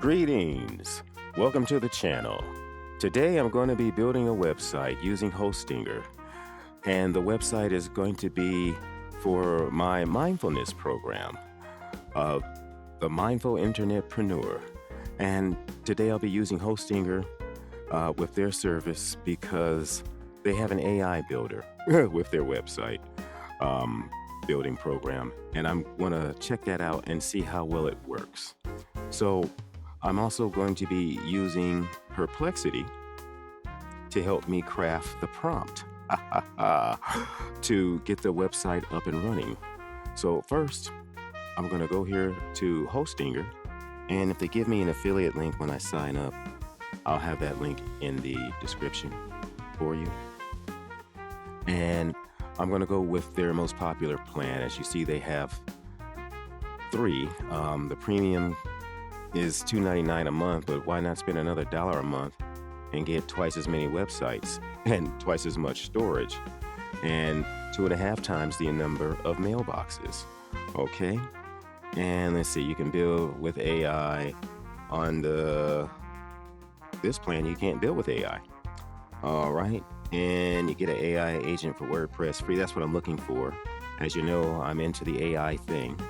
Greetings. Welcome to the channel. Today I'm going to be building a website using Hostinger, and the website is going to be for my mindfulness program, the Mindful Internetpreneur. And today I'll be using Hostinger with their service because they have an AI builder with their website building program, and I'm going to check that out and see how well it works. So I'm also going to be using Perplexity to help me craft the prompt to get the website up and running. So first, I'm going to go here to Hostinger, and if they give me an affiliate link when I sign up, I'll have that link in the description for you. And I'm going to go with their most popular plan. As you see, they have three. The premium is $2.99 a month, but why not spend another $1 a month and get twice as many websites and twice as much storage and 2.5 times the number of mailboxes? Okay. And let's see, you can build with AI on this plan. You can't build with AI. All right. And you get an AI agent for WordPress free. That's what I'm looking for. As you know, I'm into the AI thing.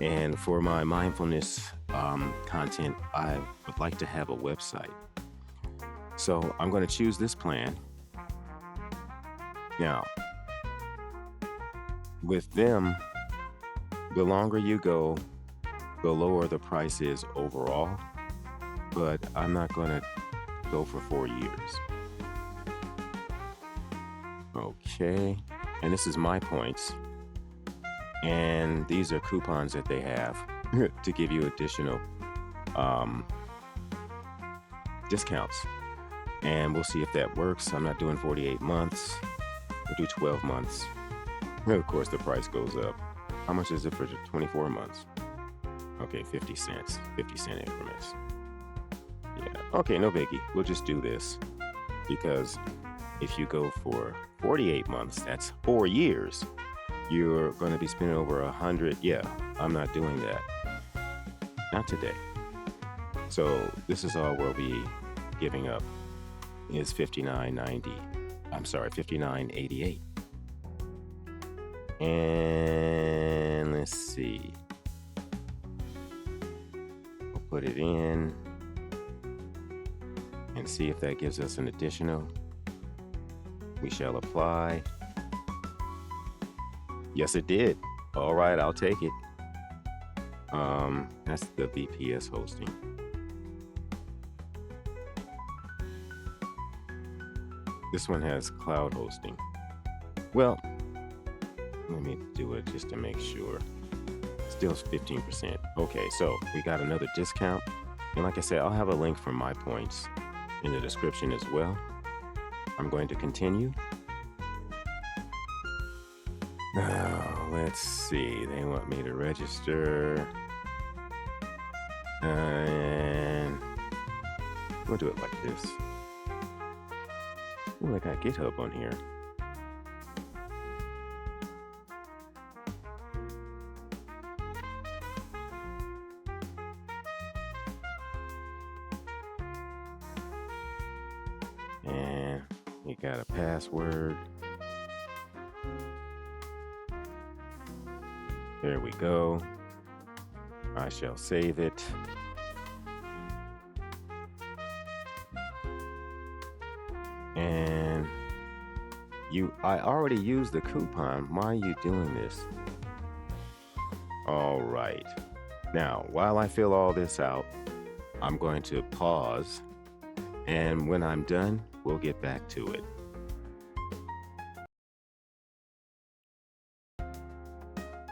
And for my mindfulness content, I would like to have a website. So I'm going to choose this plan. Now, with them, the longer you go, the lower the price is overall. But I'm not going to go for 4 years. Okay, and this is my points, and these are coupons that they have to give you additional discounts, and we'll see if that works. I'm not doing 48 months, we'll do 12 months. Of course the price goes up. How much is it for 24 months? Okay, 50 cents, 50-cent increments. Yeah, okay, no biggie. We'll just do this because if you go for 48 months, that's 4 years. You're going to be spending over 100. Yeah, I'm not doing that. Not today. So this is all we'll be giving up is $59.90. I'm sorry, $59.88. And let's see. We'll put it in and see if that gives us an additional. We shall apply. Yes, it did. All right, I'll take it. That's the VPS hosting. This one has cloud hosting. Well, let me do it just to make sure. Still 15%. Okay, so we got another discount. And like I said, I'll have a link for my points in the description as well. I'm going to continue. Now, let's see. They want me to register. And we'll do it like this. Oh, I got GitHub on here. And you got a password. There we go. I shall save it. And I already used the coupon. Why are you doing this? All right. Now, while I fill all this out, I'm going to pause. And when I'm done, we'll get back to it.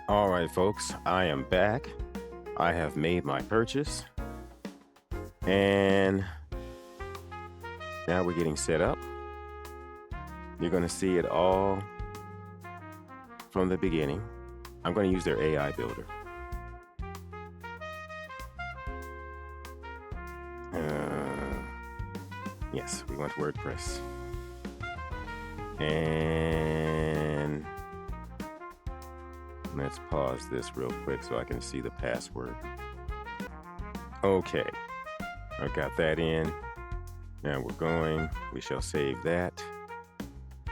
All right, folks, I am back. I have made my purchase. And now we're getting set up. You're going to see it all from the beginning. I'm going to use their AI builder. Yes, we want WordPress. And let's pause this real quick so I can see the password. Okay, I got that in. Now we're going. We shall save that.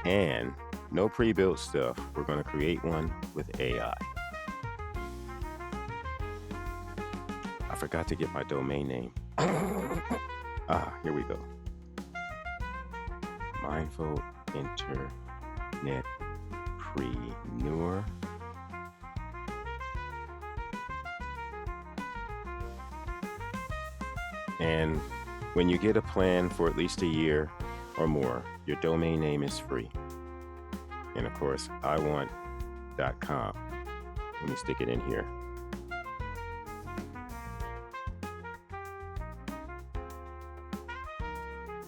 And no pre-built stuff. We're going to create one with AI. I forgot to get my domain name. Here we go. Mindful Internetpreneur. And when you get a plan for at least a year or more, your domain name is free. And of course, I want .com. Let me stick it in here.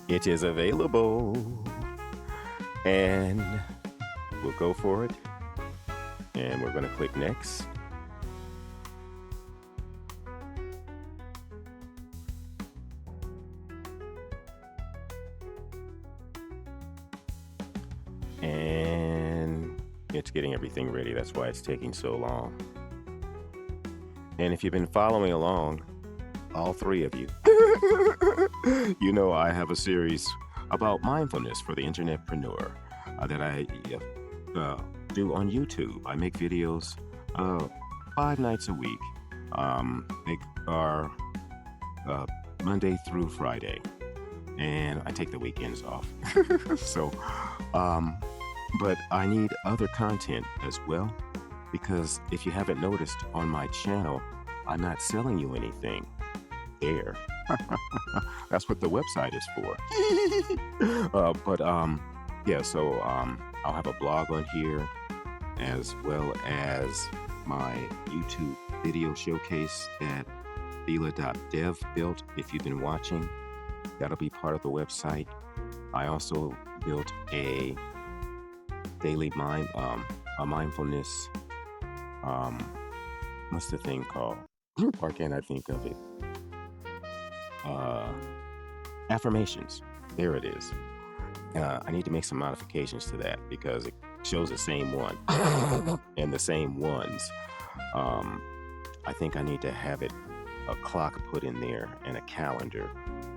It is available. And we'll go for it. And we're going to click next. And it's getting everything ready. That's why it's taking so long. And if you've been following along, all three of you, you know I have a series about mindfulness for the Internetpreneur that I do on YouTube. I make videos 5 nights a week. They are Monday through Friday. And I take the weekends off. So, but I need other content as well, because if you haven't noticed on my channel, I'm not selling you anything there. That's what the website is for. Yeah, so I'll have a blog on here, as well as my YouTube video showcase that Fila.dev built. If you've been watching, that'll be part of the website. I also built a daily mindfulness, what's the thing called? Why can't I think of it? Affirmations. There it is. I need to make some modifications to that because it shows the same one and the same ones. I think I need to have it a clock put in there and a calendar,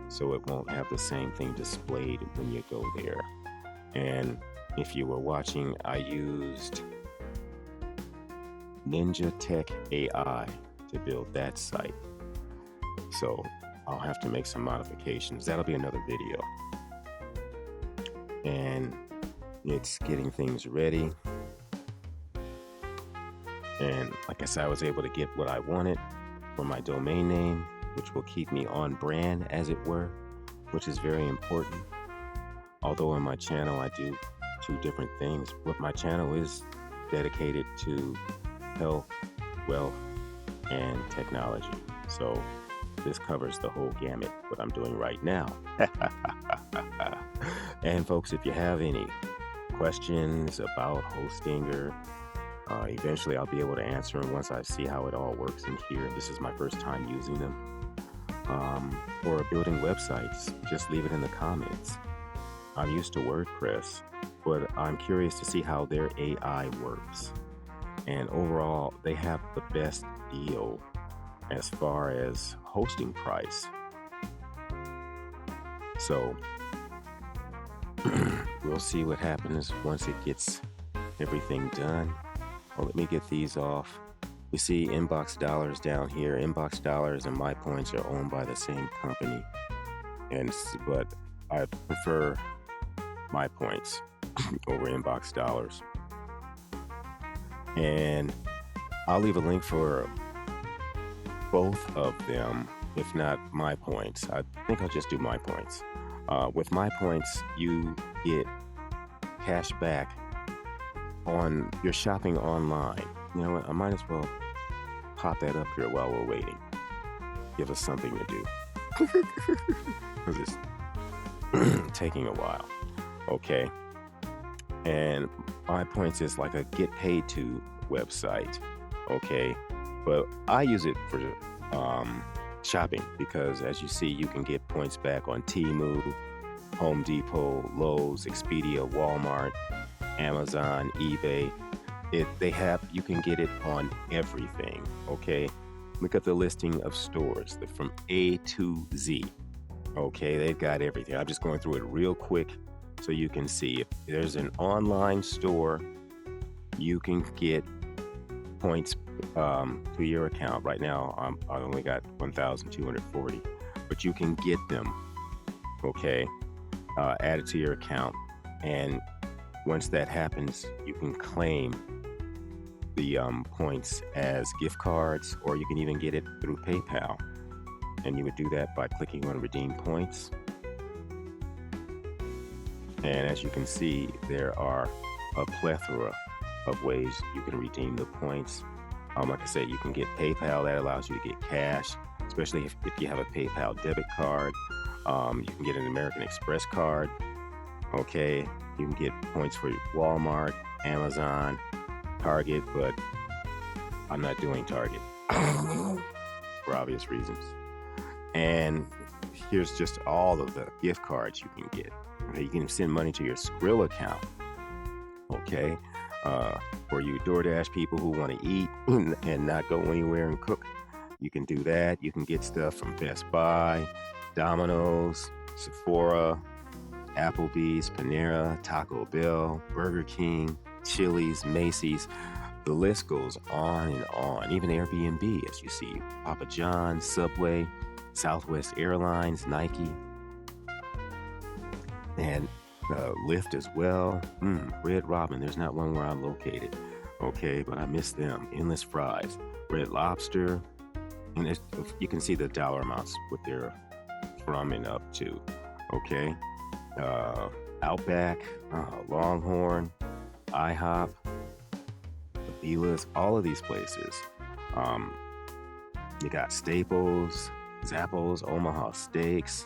so it won't have the same thing displayed when you go there. And if you were watching, I used Ninja Tech AI to build that site. So I'll have to make some modifications. That'll be another video. And it's getting things ready. And like I said, I was able to get what I wanted for my domain name, which will keep me on brand, as it were, which is very important. Although on my channel, I do 2 different things, but my channel is dedicated to health, wealth, and technology. So this covers the whole gamut, what I'm doing right now. And folks, if you have any questions about Hostinger, eventually I'll be able to answer them once I see how it all works in here. This is my first time using them. Or building websites, just leave it in the comments. I'm used to WordPress, but I'm curious to see how their AI works. And overall, they have the best deal as far as hosting price. So we'll see what happens once it gets everything done. Well, let me get these off. We see Inbox Dollars down here. Inbox Dollars and My Points are owned by the same company, but I prefer My Points over Inbox Dollars. And I'll leave a link for both of them, if not My Points. I think I'll just do My Points. With My Points, you get cash back on your shopping online. You know what? I might as well pop that up here while we're waiting. Give us something to do. Because it's taking a while. Okay. And My Points is like a get paid to website. Okay. But I use it for shopping because, as you see, you can get points back on Temu, Home Depot, Lowe's, Expedia, Walmart, Amazon, eBay. You can get it on everything. Okay. Look at the listing of stores from A to Z. Okay, they've got everything. I'm just going through it real quick so you can see. If there's an online store, you can get points to your account. Right now, I only got 1,240, but you can get them, okay, added to your account. And once that happens, you can claim the points as gift cards, or you can even get it through PayPal. And you would do that by clicking on Redeem Points. And as you can see, there are a plethora of ways you can redeem the points. Like I said, you can get PayPal. That allows you to get cash, especially if you have a PayPal debit card. You can get an American Express card. Okay, you can get points for Walmart, Amazon, Target, but I'm not doing Target for obvious reasons. And here's just all of the gift cards you can get. Okay, you can send money to your Skrill account. Okay, for you DoorDash people who want to eat and not go anywhere and cook, you can do that. You can get stuff from Best Buy, Domino's, Sephora, Applebee's, Panera, Taco Bell, Burger King, Chili's, Macy's. The list goes on and on. Even Airbnb, as you see, Papa John's, Subway, Southwest Airlines, Nike, and Lyft as well. Red Robin, there's not one where I'm located. Okay, but I miss them. Endless Fries, Red Lobster, and you can see the dollar amounts, what they're from and up to. Okay, Outback, Longhorn, IHOP, Avila's, all of these places. You got Staples, Zappos, Omaha Steaks.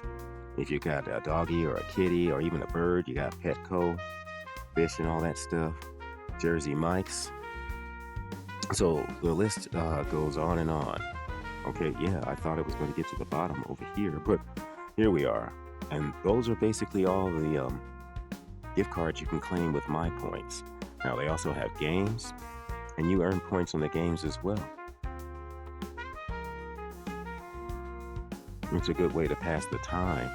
If you got a doggy or a kitty or even a bird, you got Petco, fish and all that stuff. Jersey Mike's. So the list goes on and on. Okay, yeah, I thought it was going to get to the bottom over here, but here we are. And those are basically all the gift cards you can claim with My Points. Now, they also have games, and you earn points on the games as well. It's a good way to pass the time.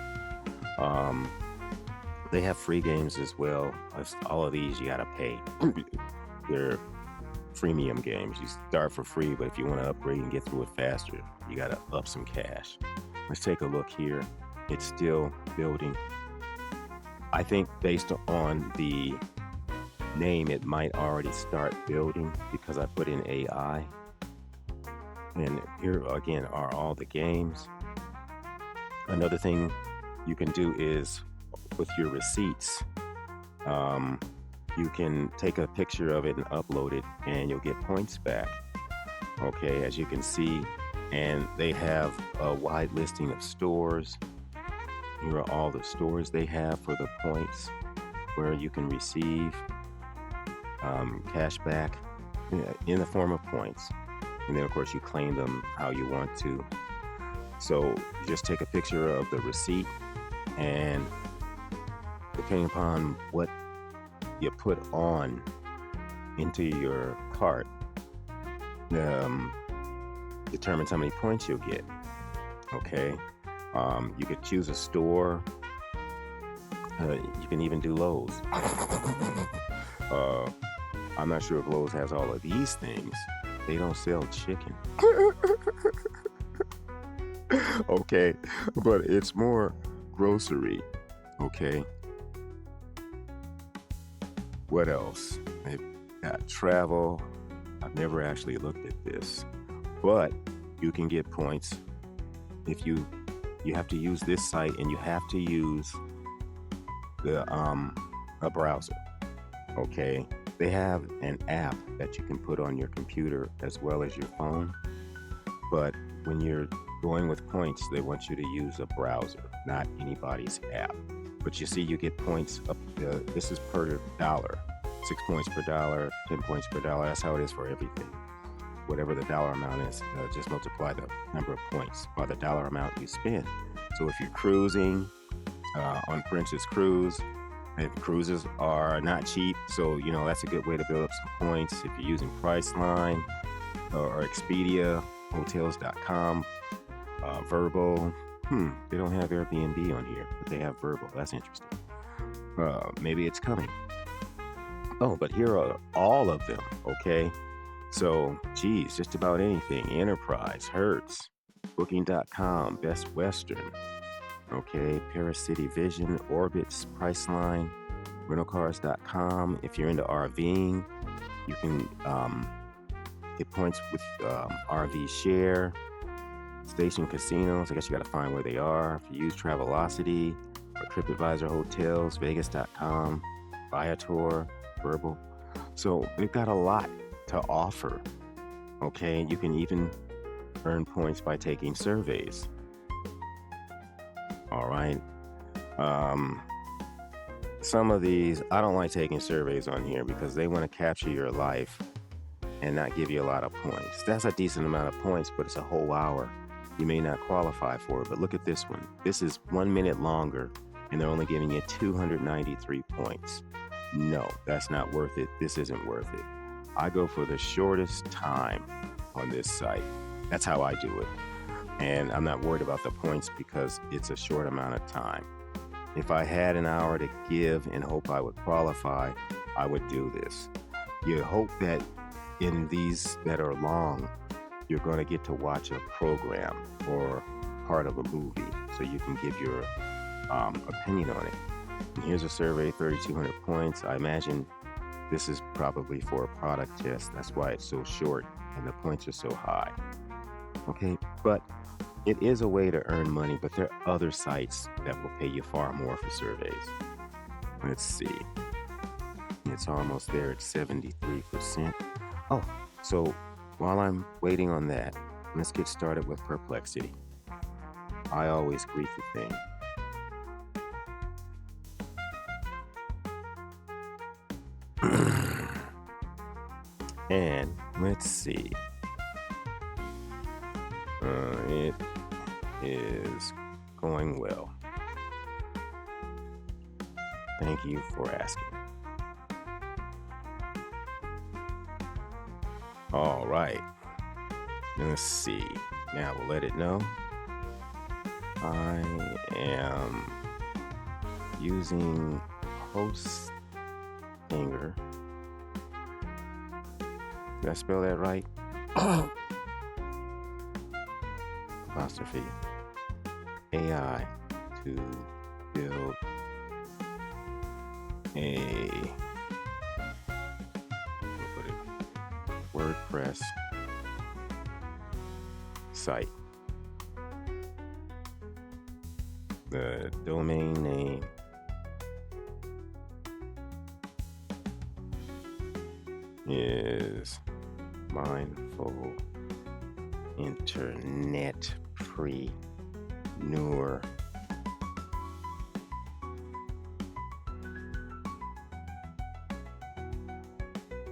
They have free games as well. All of these you gotta pay. They're freemium games. You start for free, but if you want to upgrade and get through it faster, you gotta up some cash. Let's take a look here. It's still building. I think based on the name, it might already start building because I put in AI. And here again are all the games. Another thing you can do is with your receipts, you can take a picture of it and upload it, and you'll get points back. Okay, as you can see, and they have a wide listing of stores. Here are all the stores they have for the points where you can receive cash back in the form of points. And then, of course, you claim them how you want to. So you just take a picture of the receipt, and depending upon what you put on into your cart, determines how many points you'll get. Okay, you could choose a store. You can even do Lowe's. I'm not sure if Lowe's has all of these things. They don't sell chicken. Okay, but it's more grocery. Okay, what else? They've got travel. I've never actually looked at this, but you can get points if you have to use this site, and you have to use the a browser. Okay, they have an app that you can put on your computer as well as your phone, but when you're going with points, they want you to use a browser, not anybody's app. But you see, you get points up. This is per dollar. 6 points per dollar, 10 points per dollar. That's how it is for everything. Whatever the dollar amount is, just multiply the number of points by the dollar amount you spend. So if you're cruising on Princess Cruise, and cruises are not cheap, so that's a good way to build up some points. If you're using Priceline or Expedia, Hotels.com, Verbo, They don't have Airbnb on here, but they have Verbal. That's interesting. Maybe it's coming. Oh, but here are all of them, okay? So, geez, just about anything. Enterprise, Hertz, Booking.com, Best Western, okay? Paris City Vision, Orbitz, Priceline, rentalcars.com. If you're into RVing, you can get points with RV Share, Station Casinos. I guess you got to find where they are. If you use Travelocity or TripAdvisor Hotels, Vegas.com, Viator, Verbal. So we've got a lot to offer. Okay, you can even earn points by taking surveys. All right. Some of these, I don't like taking surveys on here because they want to capture your life and not give you a lot of points. That's a decent amount of points, but it's a whole hour. You may not qualify for it, but look at this one. This is 1 minute longer, and they're only giving you 293 points. No, that's not worth it. This isn't worth it. I go for the shortest time on this site. That's how I do it. And I'm not worried about the points because it's a short amount of time. If I had an hour to give and hope I would qualify, I would do this. You hope that in these that are long, you're going to get to watch a program or part of a movie so you can give your opinion on it. And here's a survey, 3,200 points. I imagine this is probably for a product test. That's why it's so short and the points are so high. Okay, but it is a way to earn money, but there are other sites that will pay you far more for surveys. Let's see. It's almost there at 73%. Oh, so while I'm waiting on that, let's get started with Perplexity. I always greet the thing. And let's see. It is going well. Thank you for asking. All right. Let's see. Now we'll let it know. I am using Hostinger. Did I spell that right? Apostrophe AI to build a WordPress site. The domain name is Mindful Internetpreneur.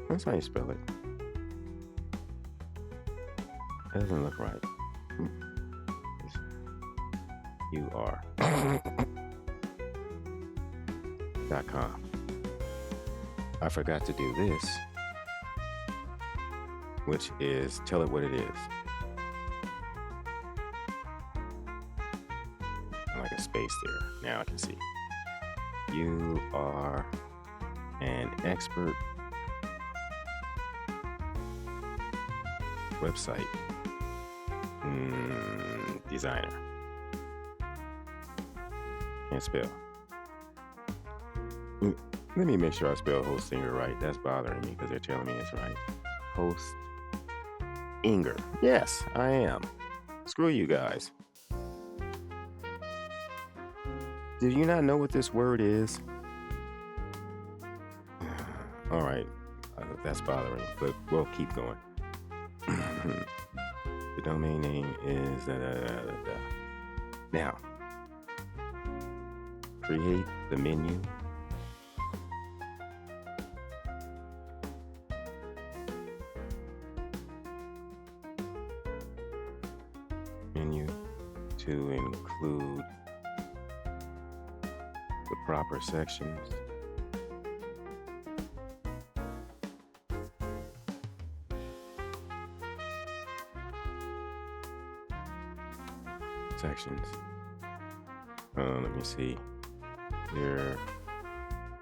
That's how you spell it. That doesn't look right. You are .com. I forgot to do this, which is tell it what it is. Like a space there. Now I can see. You are an expert website designer. Can't spell. Let me make sure I spell Hostinger right. That's bothering me because they're telling me it's right. Hostinger. Yes, I am. Screw you guys. Did you not know what this word is? All right. That's bothering, but we'll keep going. The domain name is Now, create the menu. Menu to include the proper sections. Sections. Let me see. There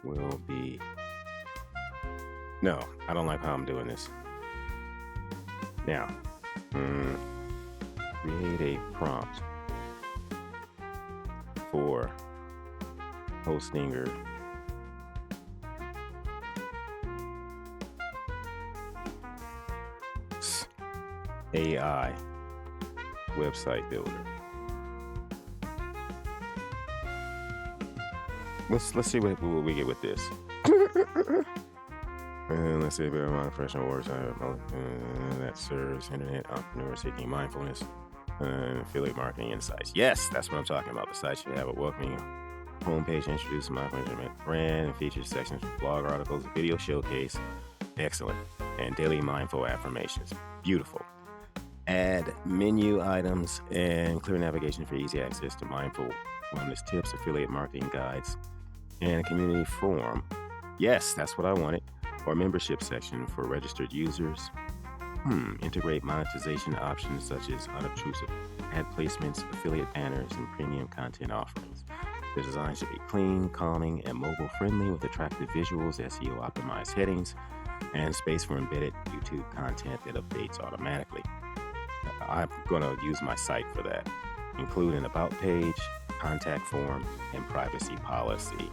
will be. No, I don't like how I'm doing this. Now, create a prompt for Hostinger AI website builder. Let's see what we get with this. And let's see about my professional website that serves internet entrepreneurs seeking mindfulness and affiliate marketing insights. Yes, that's what I'm talking about. The site should have a welcoming homepage, introduce mindfulness brand, and features sections for blog articles, video showcase. Excellent. And daily mindful affirmations. Beautiful. Add menu items and clear navigation for easy access to mindful wellness tips, affiliate marketing guides, and a community forum. Yes, that's what I wanted. Or membership section for registered users. Integrate monetization options such as unobtrusive ad placements, affiliate banners, and premium content offerings. The design should be clean, calming, and mobile friendly with attractive visuals, SEO optimized headings, and space for embedded YouTube content that updates automatically. I'm going to use my site for that. Include an about page, contact form, and privacy policy.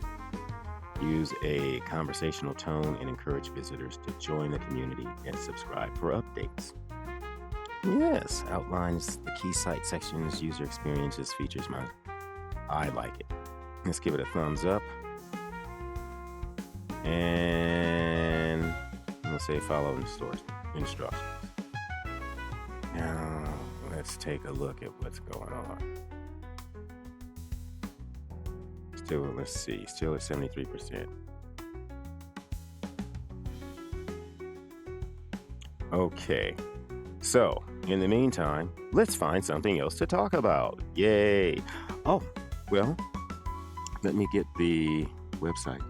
Use a conversational tone and encourage visitors to join the community and subscribe for updates. Yes, outlines the key site sections, user experiences, features. I like it. Let's give it a thumbs up. And let's say follow instructions. Now, let's take a look at what's going on. Let's see, still at 73%. Okay, so in the meantime, let's find something else to talk about. Yay! Oh, well, let me get the website.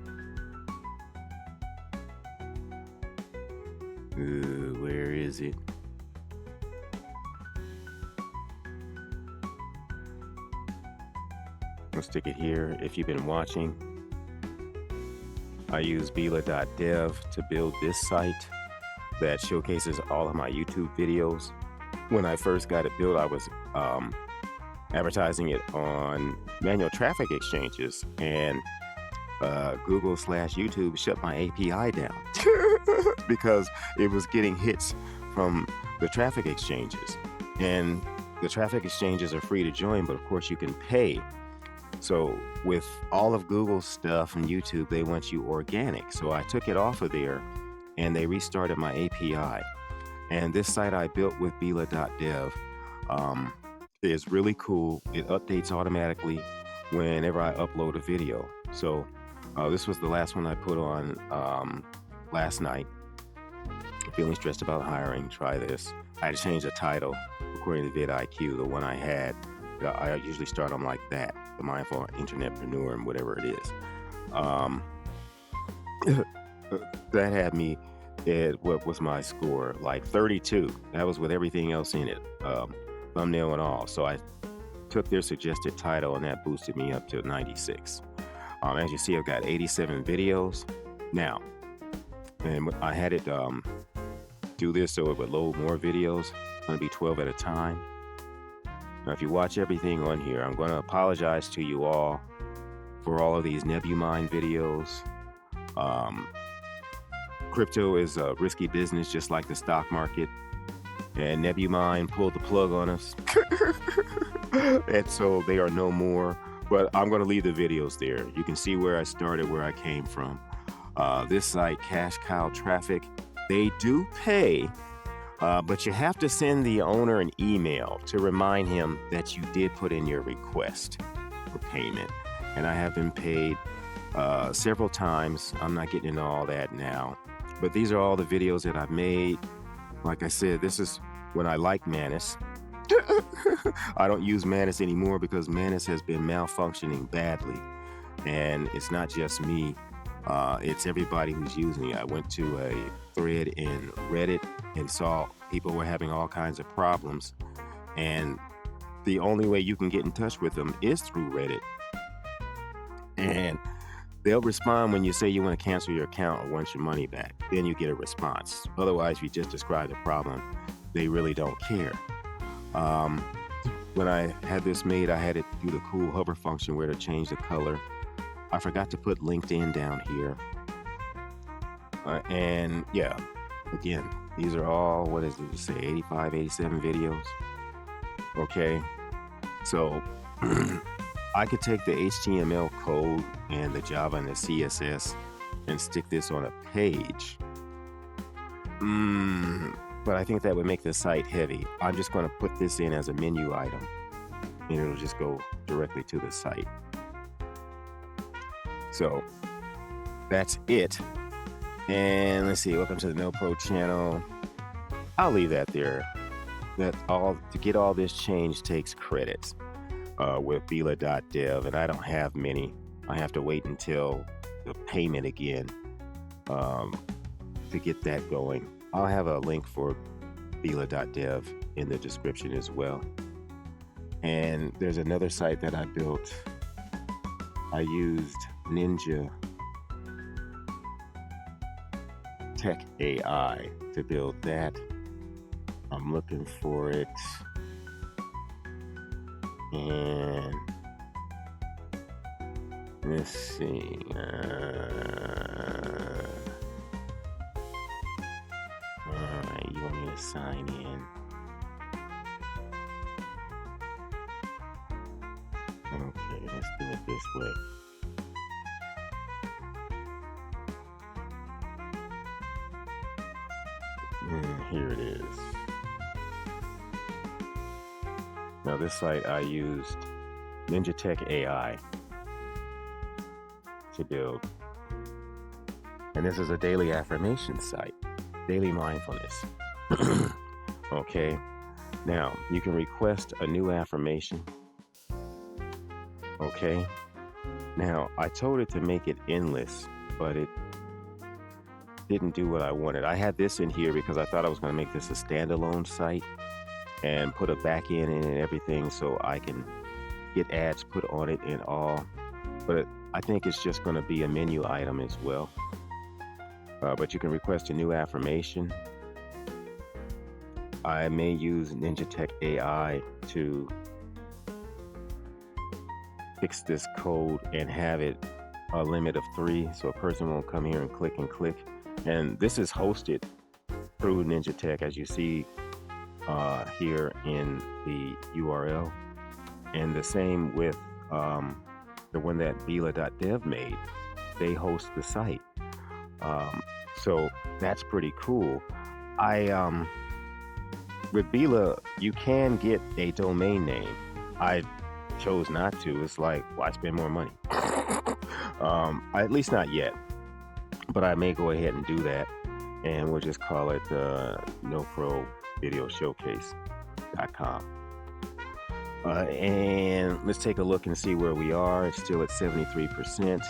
Where is it? I'll stick it here. If you've been watching, I use Bila.dev to build this site that showcases all of my YouTube videos. When I first got it built, I was advertising it on manual traffic exchanges, and Google/YouTube shut my API down because it was getting hits from the traffic exchanges. And the traffic exchanges are free to join, but of course you can pay. So with all of Google's stuff and YouTube, they want you organic. So I took it off of there and they restarted my API. And this site I built with Bila.dev is really cool. It updates automatically whenever I upload a video. So this was the last one I put on last night. Feeling stressed about hiring, try this. I had to change the title according to vidIQ, the one I had. I usually start them like that, the Mindful Internetpreneur and whatever it is. That had me at, what was my score? Like 32. That was with everything else in it, thumbnail and all. So I took their suggested title and that boosted me up to 96. As you see, I've got 87 videos now. And I had it do this so it would load more videos. It's going to be 12 at a time. Now, if you watch everything on here, I'm going to apologize to you all for all of these Nebumine videos. Crypto is a risky business, just like the stock market. And Nebumine pulled the plug on us. And so they are no more. But I'm going to leave the videos there. You can see where I started, where I came from. This site, Cash Cow Traffic, they do pay. But you have to send the owner an email to remind him that you did put in your request for payment. And I have been paid several times. I'm not getting into all that now. But these are all the videos that I've made. Like I said, this is when I like Manus. I don't use Manus anymore because Manus has been malfunctioning badly. And it's not just me. It's everybody who's using it. I went to a thread in Reddit and saw people were having all kinds of problems. And the only way you can get in touch with them is through Reddit. And they'll respond when you say you want to cancel your account or want your money back. Then you get a response. Otherwise, if you just describe the problem, they really don't care. When I had this made, I had it do the cool hover function where to change the color. I forgot to put LinkedIn down here. And yeah, again, these are all, what is it, say 85, 87 videos. Okay, so I could take the HTML code and the Java and the CSS and stick this on a page. But I think that would make the site heavy. I'm just going to put this in as a menu item and it'll just go directly to the site. So that's it. And let's see, welcome to the No Pro channel. I'll leave that there. To get all this change takes credits with Bila.dev, and I don't have many. I have to wait until the payment again to get that going. I'll have a link for Bila.dev in the description as well. And there's another site that I built. I used Ninja Tech AI to build that. I'm looking for it. And let's see. Alright, you want me to sign in? Okay, let's do it this way. Here it is. Now this site I used Ninja Tech AI to build. And this is a daily affirmation site, daily mindfulness. Okay, now you can request a new affirmation. Okay, now I told it to make it endless, but it didn't do what I wanted. I had this in here because I thought I was going to make this a standalone site and put a backend in and everything so I can get ads put on it and all. But I think it's just going to be a menu item as well. But you can request a new affirmation. I may use Ninja Tech AI to fix this code and have it a limit of 3 so a person won't come here and click. And this is hosted through Ninja Tech, as you see here in the URL. And the same with the one that Bila.dev made. They host the site. So that's pretty cool. With Bila, you can get a domain name. I chose not to. It's like, why spend more money? At least not yet. But I may go ahead and do that, and we'll just call it noprovideoshowcase.com. And let's take a look and see where we are. It's still at 73%.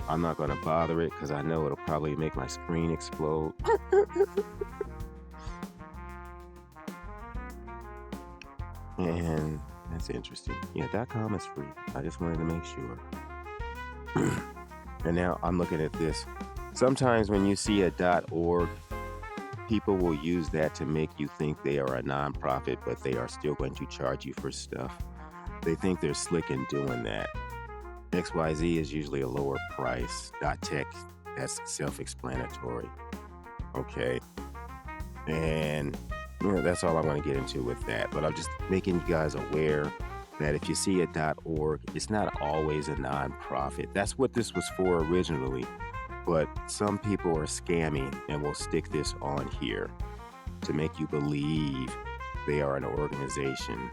I'm not going to bother it because I know it'll probably make my screen explode. And that's interesting. Yeah, .com is free. I just wanted to make sure. And now I'm looking at this. Sometimes when you see a .org, people will use that to make you think they are a nonprofit, but they are still going to charge you for stuff. They think they're slick in doing that. XYZ is usually a lower price. .tech, that's self-explanatory. Okay. And that's all I'm going to get into with that. But I'm just making you guys aware that if you see a .org, it's not always a nonprofit. That's what this was for originally. But some people are scamming and will stick this on here to make you believe they are an organization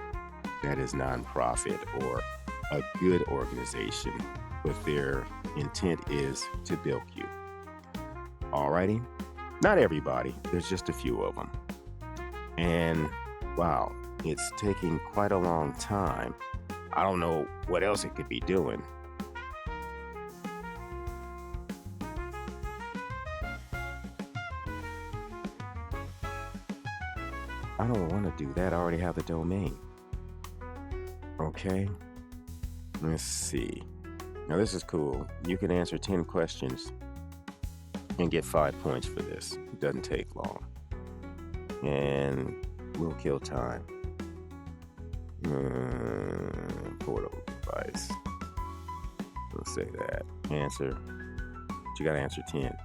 that is nonprofit or a good organization, but their intent is to bilk you. Alrighty? Not everybody. There's just a few of them. And wow, it's taking quite a long time. I don't know what else it could be doing. I don't want to do that. I already have the domain. Okay. Let's see. Now, this is cool. You can answer 10 questions and get 5 points for this. It doesn't take long. And we'll kill time. Portable device. We'll say that. Answer. But you got to answer 10.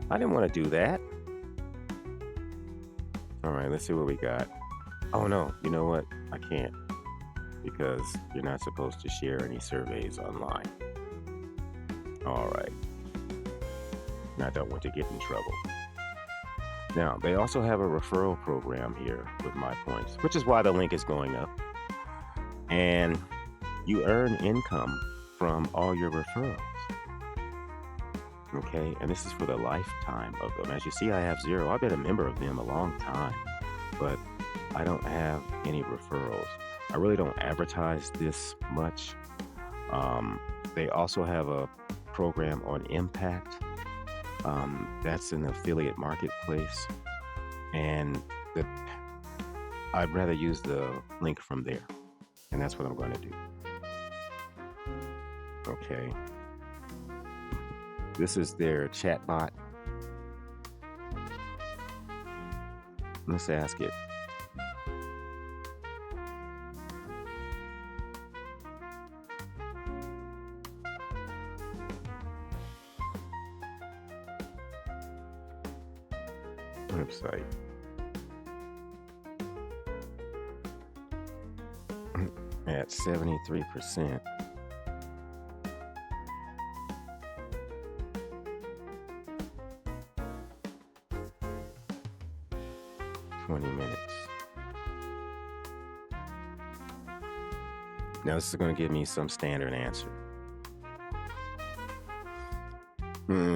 I didn't want to do that. All right, let's see what we got. Oh, no. You know what? I can't. Because you're not supposed to share any surveys online. All right. I don't want to get in trouble. Now, they also have a referral program here with my points, which is why the link is going up. And you earn income from all your referrals. Okay, and this is for the lifetime of them. As you see, I have 0. I've been a member of them a long time, but I don't have any referrals. I really don't advertise this much. They also have a program on Impact. That's an affiliate marketplace, and I'd rather use the link from there, and that's what I'm going to do. Okay. This is their chatbot. Let's ask it. Website. At 73%. Minutes. Now this is going to give me some standard answer.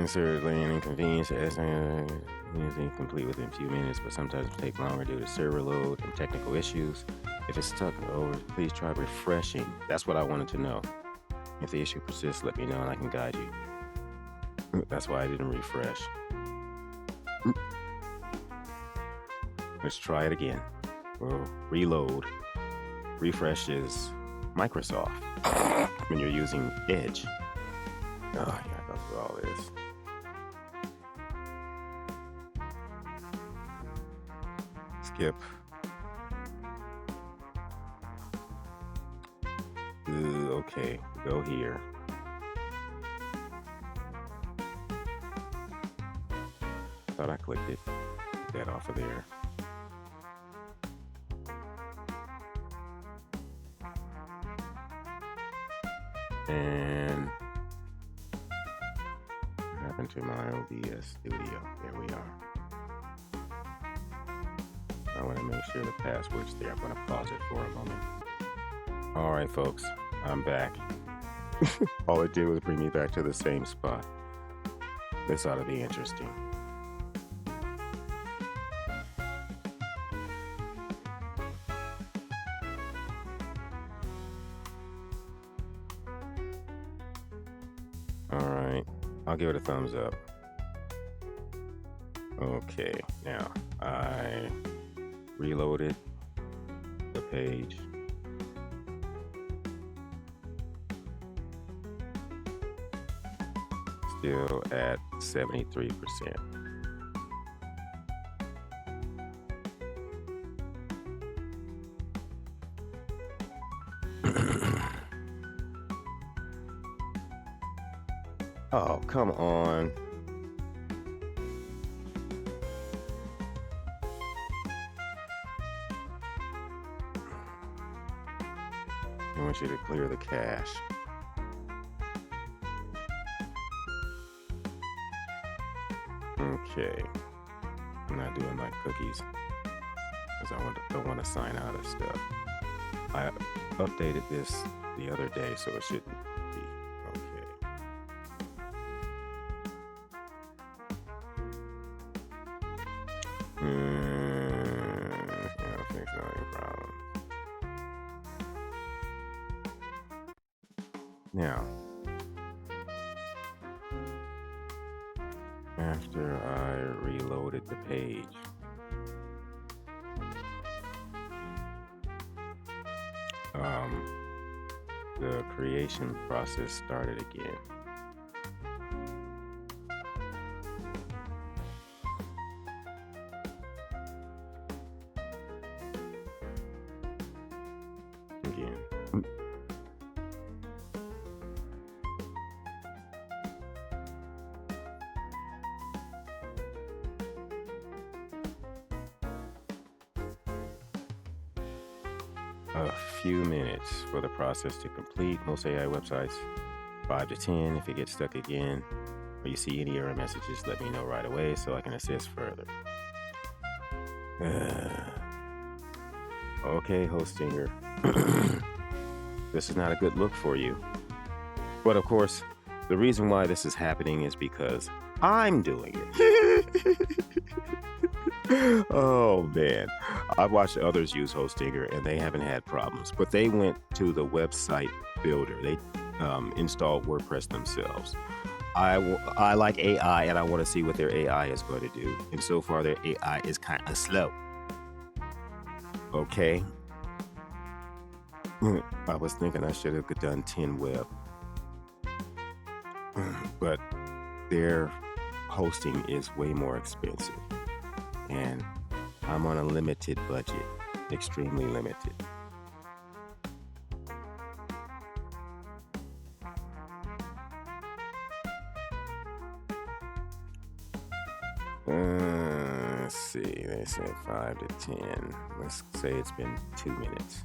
Certainly an inconvenience. Is complete within a few minutes, but sometimes it take longer due to server load and technical issues. If it's stuck over, please try refreshing. That's what I wanted to know. If the issue persists, let me know and I can guide you. That's why I didn't refresh. Let's try it again. We'll reload. Refresh is Microsoft when you're using Edge. Oh, yeah, go through all this. Skip. Okay, go here. Thought I clicked it. Get that off of there. And what happened to my OBS studio? There we are. I want to make sure the password's there. I'm going to pause it for a moment. All right, folks, I'm back. All it did was bring me back to the same spot. This ought to be interesting. All right, I'll give it a thumbs up. Okay, now I reloaded the page. Still at 73%. Oh, come on. I want you to clear the cache. Okay. I'm not doing my cookies because I don't want to sign out of stuff. I updated this the other day, so it shouldn't be. Okay. Yeah, fix any problem. Now, after I reloaded the page, the creation process started again. Again. A few minutes for the process to complete. Most AI websites, 5 to 10. If it gets stuck again, or you see any error messages, let me know right away so I can assist further. Okay, Hostinger. This is not a good look for you. But of course, the reason why this is happening is because I'm doing it. Oh man, I've watched others use Hostinger and they haven't had problems, but they went to the website builder. They installed WordPress themselves. I like AI and I want to see what their AI is going to do. And so far their AI is kind of slow. Okay. I was thinking I should have done 10 web, but their hosting is way more expensive. And I'm on a limited budget, extremely limited. Let's see, they said 5 to 10. Let's say it's been 2 minutes.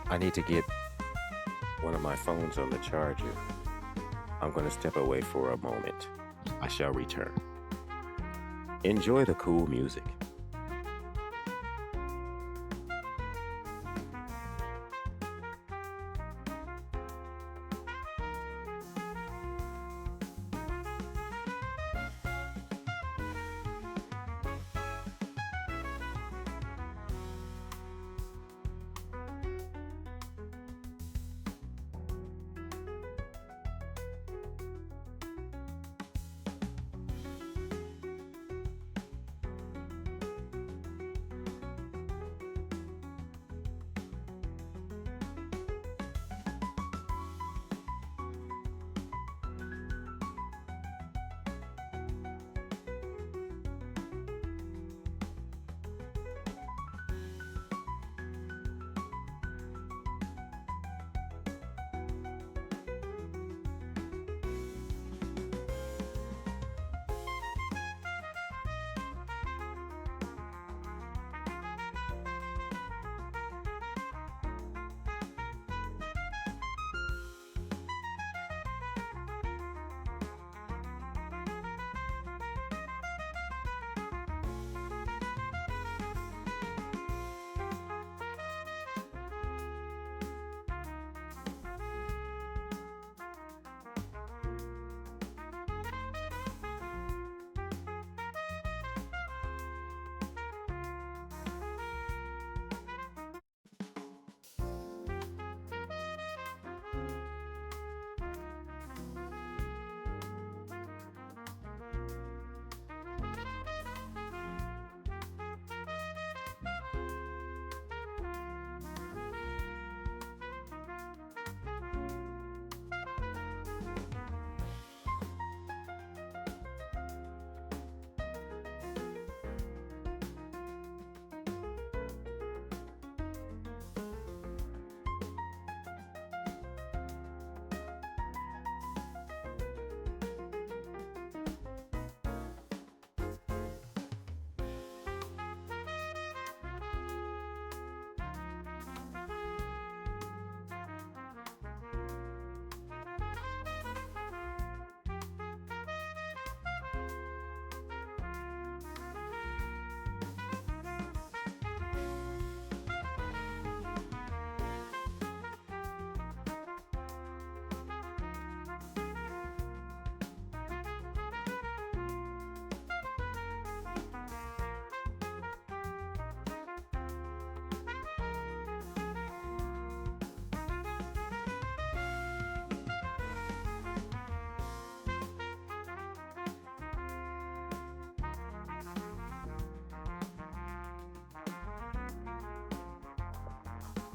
I need to get one of my phones on the charger. I'm going to step away for a moment. I shall return. Enjoy the cool music.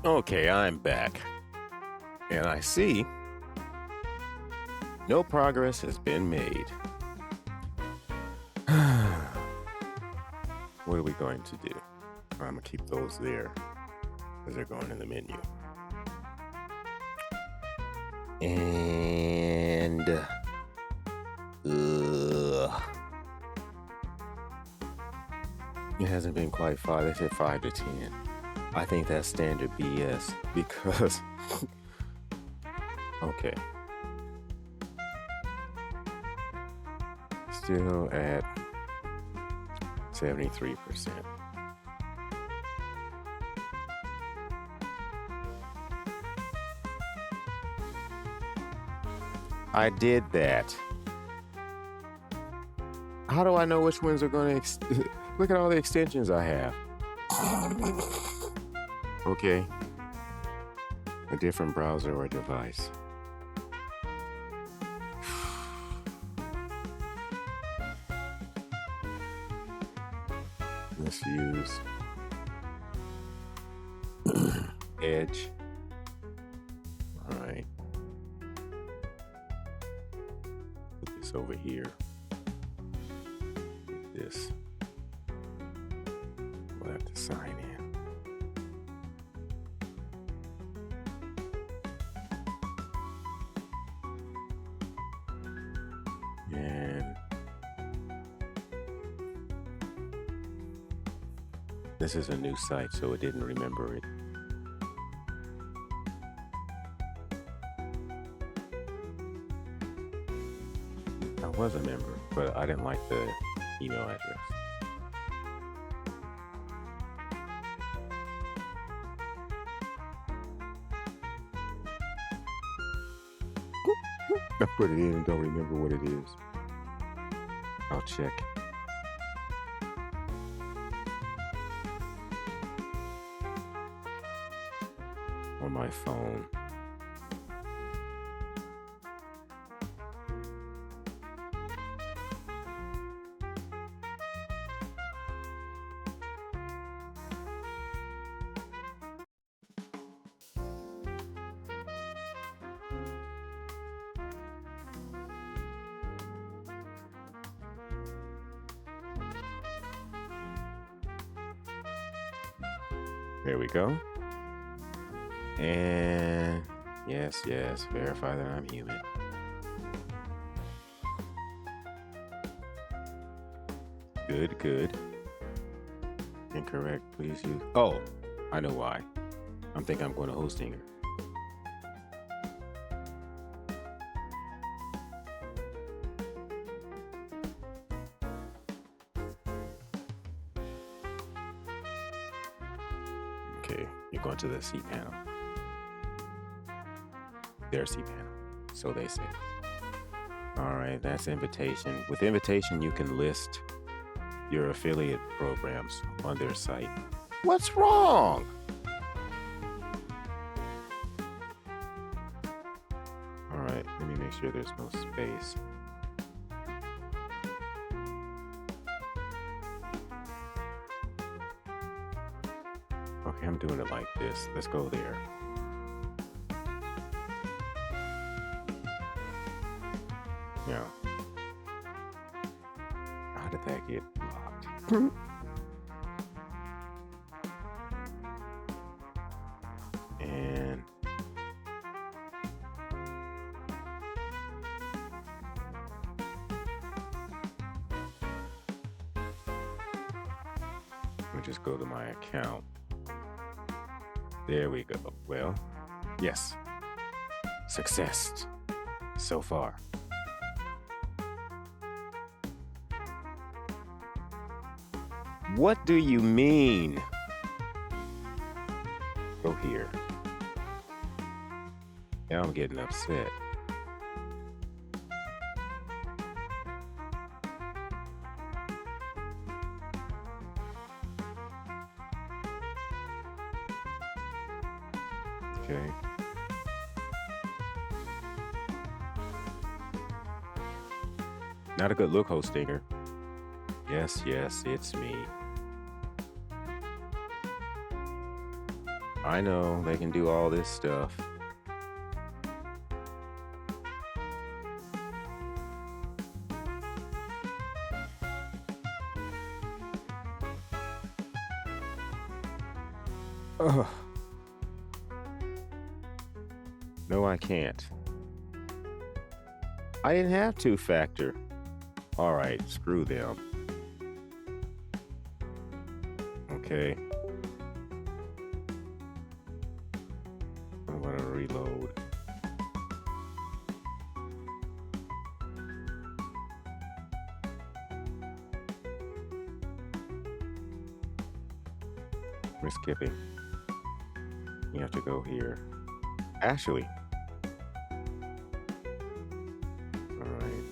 Okay, I'm back. And I see no progress has been made. What are we going to do? I'm going to keep those there because they're going in the menu. And it hasn't been quite 5. They said 5 to 10. I think that's standard BS because, okay. Still at 73%. I did that. How do I know which ones are going to look at all the extensions I have? Okay. A different browser or device. Let's use Edge. All right. Put this over here. This. We'll have to sign in. And this is a new site, so it didn't remember it. I was a member, but I didn't like the email address. I put it in and don't remember what it is. I'll check. On my phone. There we go. And yes, verify that I'm human. Good. Incorrect, please use. Oh, I know why. I'm thinking I'm going to Hostinger. Okay, you're going to the cPanel. Their cPanel, so they say. All right, that's invitation. With invitation, you can list your affiliate programs on their site. What's wrong? All right, let me make sure there's no space. Okay, I'm doing it like this. Let's go there. Yeah. How did that get blocked? And let me just go to my account. There we go. Well, yes. Success so far. What do you mean? Go here. Now I'm getting upset. Okay. Not a good look, Hostinger. Yes, it's me. I know they can do all this stuff. Ugh. No, I can't. I didn't have two-factor. All right, screw them. Okay. I'm gonna reload. We're skipping. You have to go here. Actually. All right.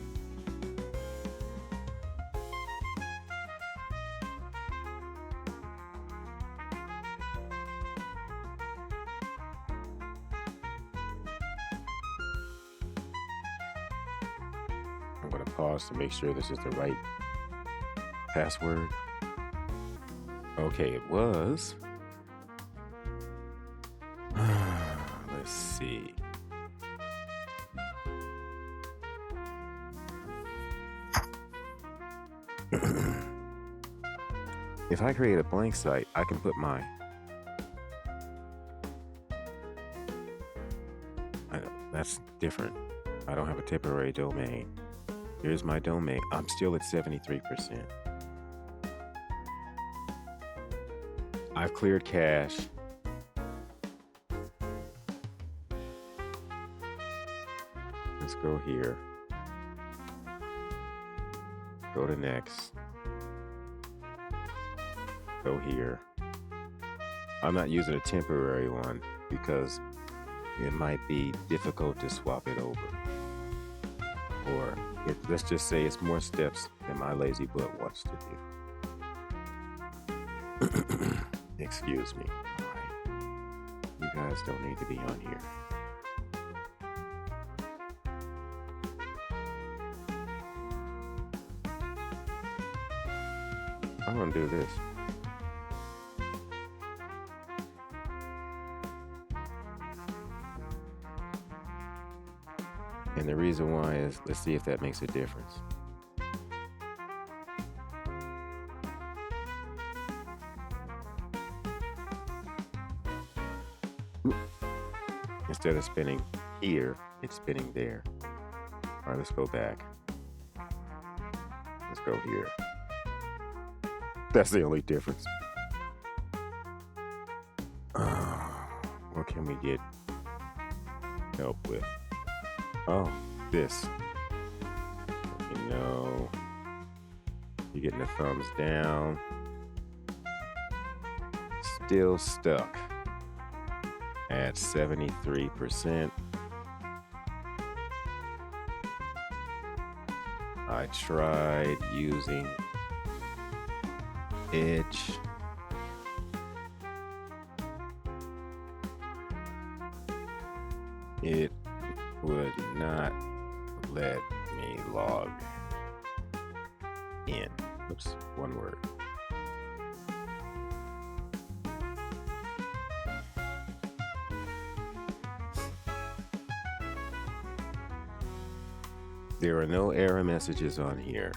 I'm going to pause to make sure this is the right password. Okay, it was. Let's see. If I create a blank site, I can put my that's different. I don't have a temporary domain. Here's my domain. I'm still at 73%. I've cleared cache. Let's go here. Go to next. Go here. I'm not using a temporary one because it might be difficult to swap it over. Or let's just say it's more steps than my lazy butt wants to do. Excuse me. All right. You guys don't need to be on here. I'm gonna do this. And the reason why is, let's see if that makes a difference. Instead of spinning here, it's spinning there. All right, let's go back. Let's go here. That's the only difference. What can we get help with? Oh, this. You know, you're getting the thumbs down. Still stuck at 73%. I tried using Edge. It would not let me log in. Oops, one word. There are no error messages on here.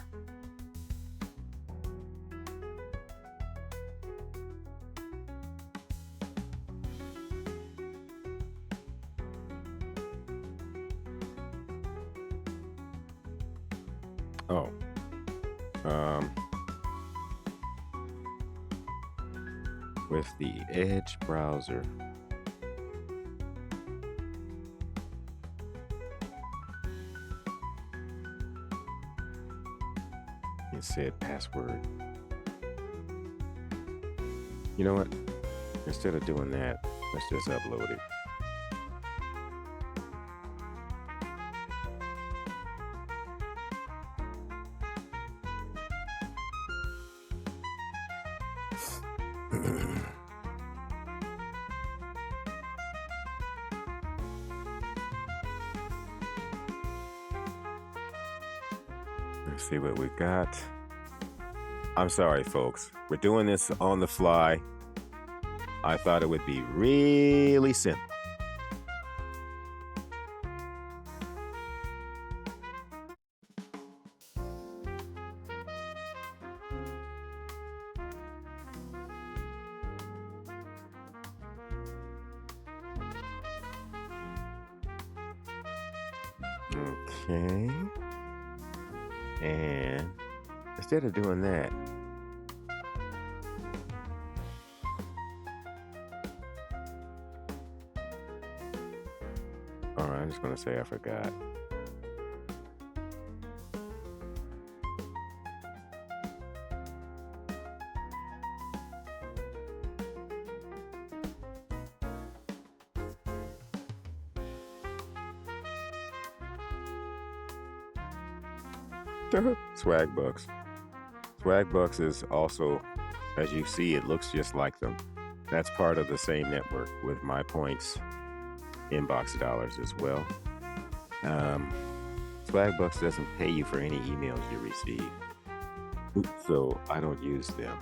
Oh, with the Edge browser, it said password. You know what? Instead of doing that, let's just upload it. Let's see what we got. I'm sorry, folks. We're doing this on the fly. I thought it would be really simple. Okay. And instead of doing that, all right, I'm just going to say I forgot. Swagbucks. Swagbucks is also, as you see, it looks just like them. That's part of the same network with My Points inbox dollars as well. Swagbucks doesn't pay you for any emails you receive, so I don't use them.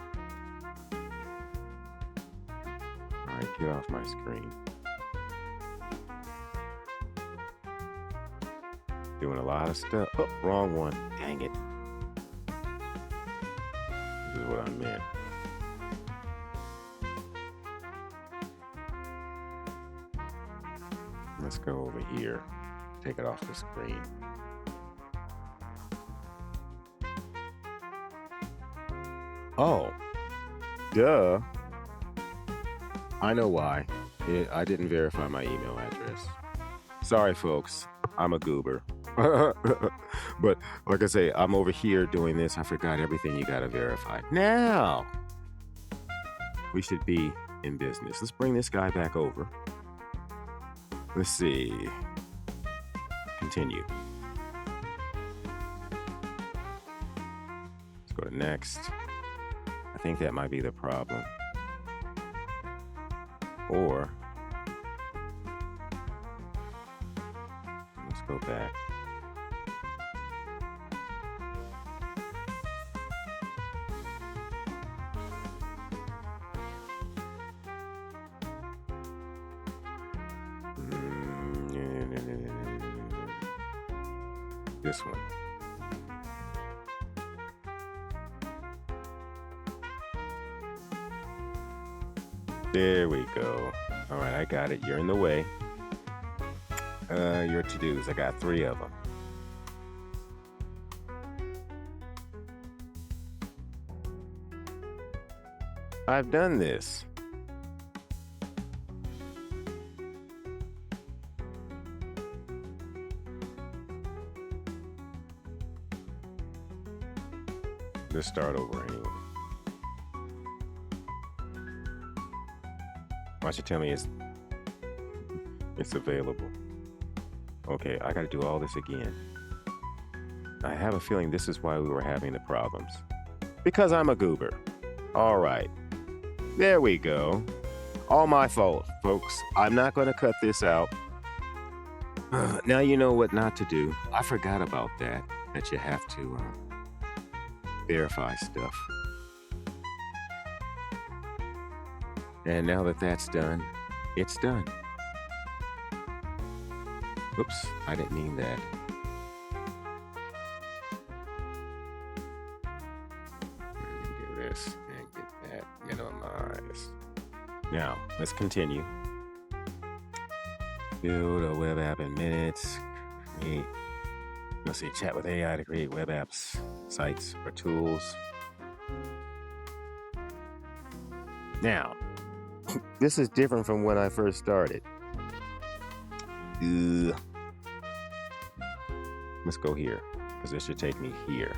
All right, get off my screen. Doing a lot of stuff. Oh, wrong one. Dang it. This is what I meant. Let's go over here. Take it off the screen. Oh, duh. I know why. I didn't verify my email address. Sorry, folks. I'm a goober. But like I say, I'm over here doing this. I forgot everything you got to verify. Now, we should be in business. Let's bring this guy back over. Let's see. Continue. Let's go to next. I think that might be the problem. Or let's go back. This one. There we go. All right, I got it. You're in the way. Your to-dos. I got 3 of them. I've done this. Let's start over anyway. Why don't you tell me it's available? Okay, I got to do all this again. I have a feeling this is why we were having the problems. Because I'm a goober. All right. There we go. All my fault, folks. I'm not going to cut this out. Now you know what not to do. I forgot about that you have to verify stuff. And now that that's done, it's done. Oops, I didn't mean that. Let me do this and get that minimized. Now, let's continue. Build a web app in minutes. Create. Let's see, chat with AI to create web apps, sites, or tools. Now, this is different from when I first started. Let's go here, because this should take me here.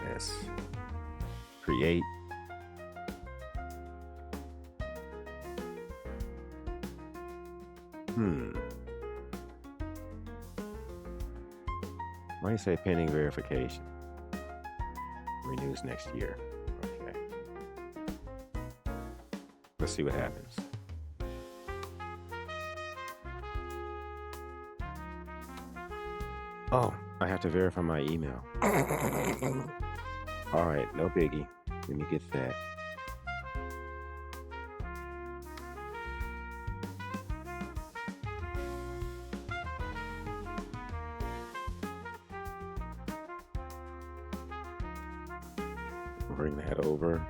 Yes. Create. Why do you say pending verification? Renews next year. Okay. Let's see what happens. Oh, I have to verify my email. All right, no biggie. Let me get that. Bring that over.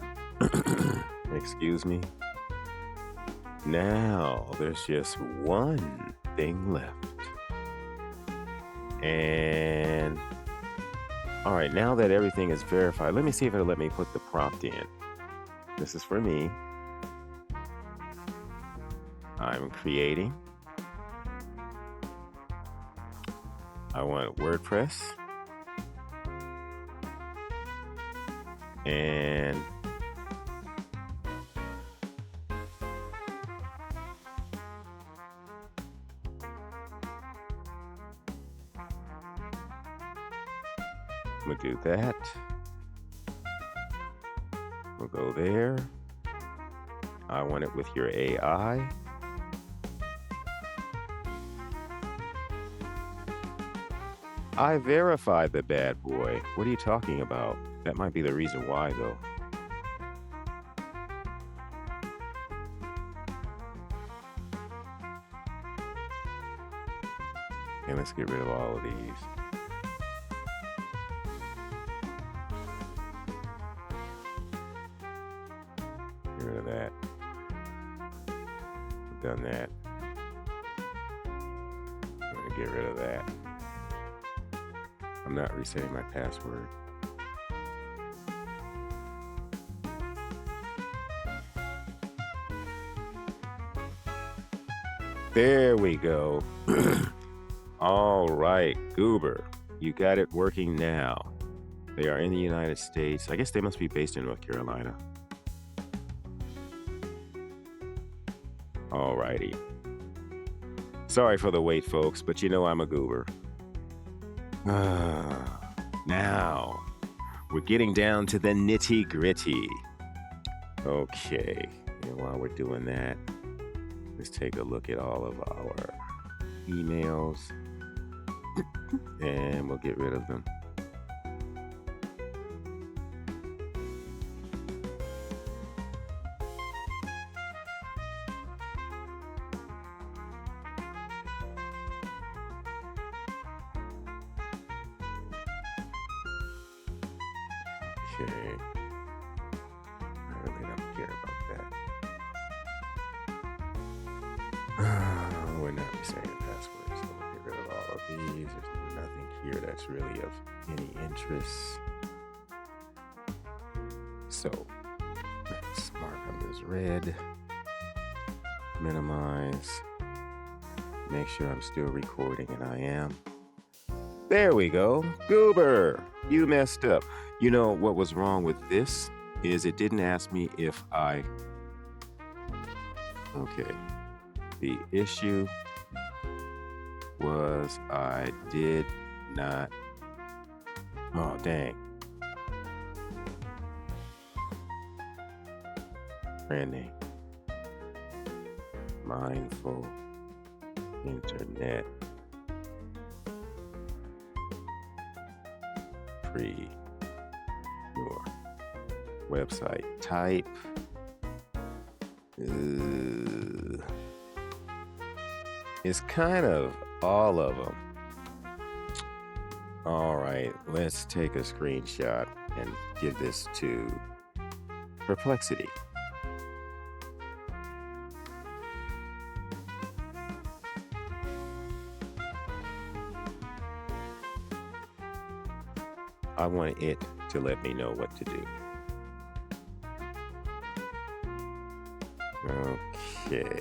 Excuse me. Now there's just one thing left. And all right, now that everything is verified, let me see if it'll let me put the prompt in. This is for me. I'm creating. I want WordPress. And we'll do that. We'll go there. I want it with your AI. I verified the bad boy. What are you talking about? That might be the reason why, though. And let's get rid of all of these. Get rid of that. We've done that. I'm going to get rid of that. I'm not resetting my password. There we go. All right, Goober, you got it working now. They are in the United States. I guess they must be based in North Carolina. All righty. Sorry for the wait, folks, but you know I'm a goober. Now, we're getting down to the nitty-gritty. Okay, and while we're doing that, let's take a look at all of our emails, and we'll get rid of them. Okay. I really don't care about that. We're not resetting the password, so we'll get rid of all of these. There's nothing here that's really of any interest. So let's mark them as red. Minimize. Make sure I'm still recording, and I am. There we go. Goober, you messed up. You know what was wrong with this is it didn't ask me if I... Okay. The issue was I did not... Oh, dang. Brand name. Mindful Internet Pre your website type. It's kind of all of them. All right, let's take a screenshot and give this to Perplexity. I want it to let me know what to do. Okay.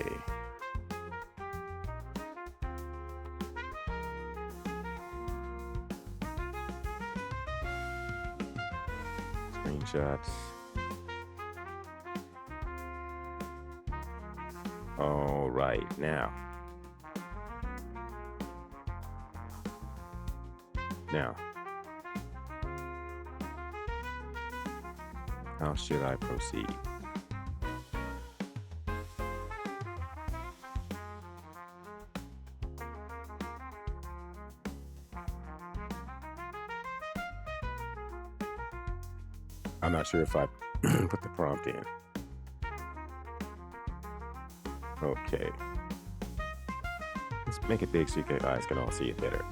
Screenshots. All right, now. How should I proceed? I'm not sure if I Put the prompt in. Okay. Let's make it big so you guys can all see it better.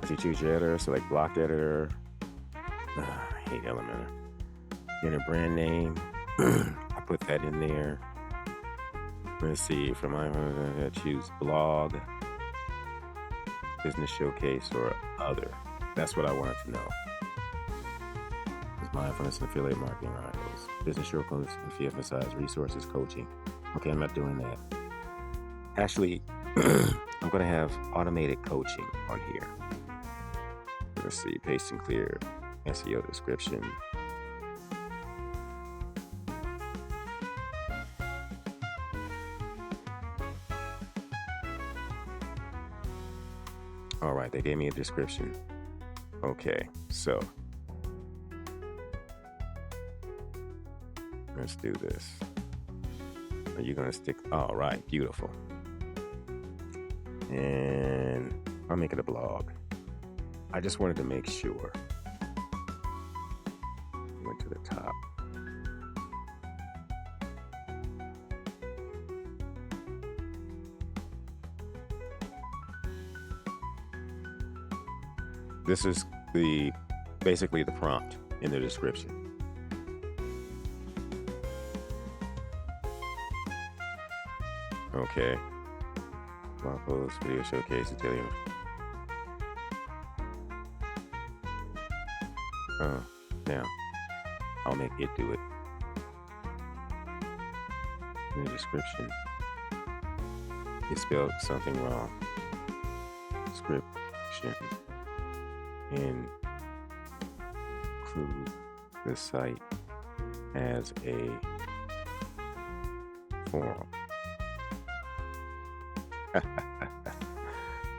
As you choose your editor, select blocked editor. I hate Elementor. Enter brand name. I put that in there. Let's see. For my choose blog, business showcase, or other. That's what I wanted to know. Is mindfulness and affiliate marketing articles, business showcase, if you emphasize resources, coaching. Okay, I'm not doing that. Actually, I'm going to have automated coaching on here. Let's see, paste and clear, SEO description. All right, they gave me a description. Okay, so let's do this. Are you going to stick? All right, beautiful. And I'll make it a blog. I just wanted to make sure. Went to the top. This is basically the prompt in the description. Okay. Blog post, video showcase, tell you. Now I'll make it do it. In the description, it spelled something wrong. Description. Include the site as a forum.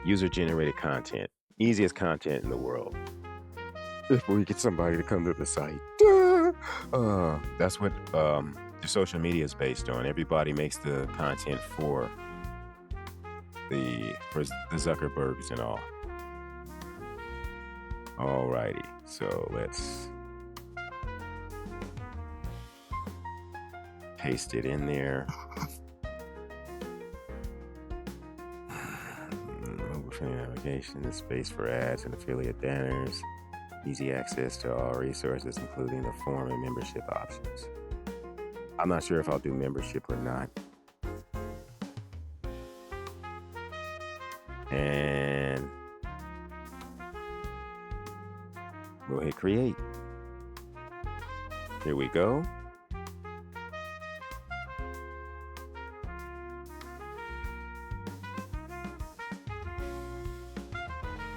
User-generated content. Easiest content in the world. If we get somebody to come to the site. That's what the social media is based on. Everybody makes the content for the Zuckerbergs and all. Alrighty, so let's paste it in there. Mobile friendly navigation, space for ads and affiliate banners, easy access to all resources, including the form and membership options. I'm not sure if I'll do membership or not. And we'll hit create. Here we go.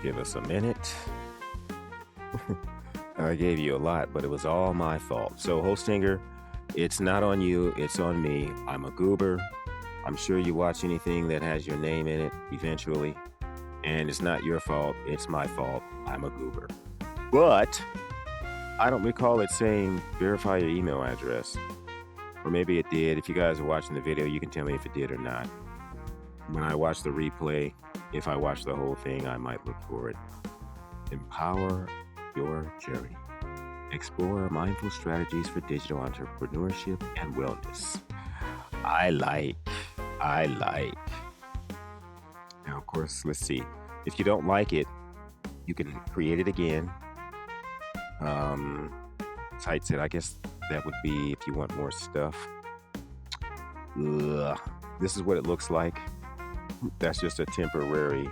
Give us a minute. I gave you a lot, but it was all my fault. So Hostinger, it's not on you, it's on me. I'm a goober. I'm sure you watch anything that has your name in it eventually. And it's not your fault, it's my fault. I'm a goober. But I don't recall it saying verify your email address. Or maybe it did. If you guys are watching the video, you can tell me if it did or not. When I watch the replay, if I watch the whole thing, I might look for it. Empower your journey. Explore mindful strategies for digital entrepreneurship and wellness. I like. Now, of course, let's see. If you don't like it, you can create it again. Site said, I guess that would be if you want more stuff. This is what it looks like. That's just a temporary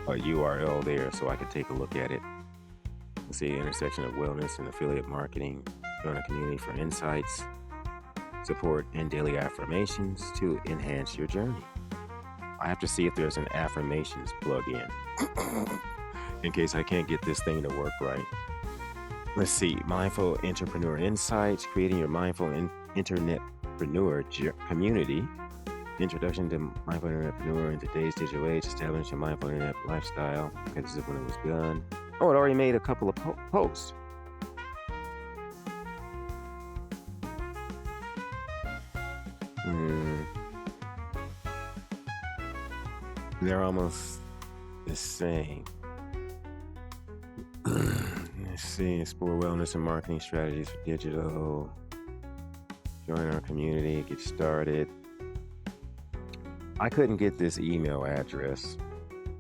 URL there, so I can take a look at it. Let's see, intersection of wellness and affiliate marketing. Join a community for insights, support, and daily affirmations to enhance your journey. I have to see if there's an affirmations plug-in in case I can't get this thing to work right. Let's see, mindful entrepreneur insights, creating your mindful Internetpreneur community. Introduction to mindful entrepreneur in today's digital age, establish a mindful internet lifestyle. Okay, this is when it was done. Oh, it already made a couple of posts. They're almost the same. Let's see, explore wellness and marketing strategies for digital. Join our community, get started. I couldn't get this email address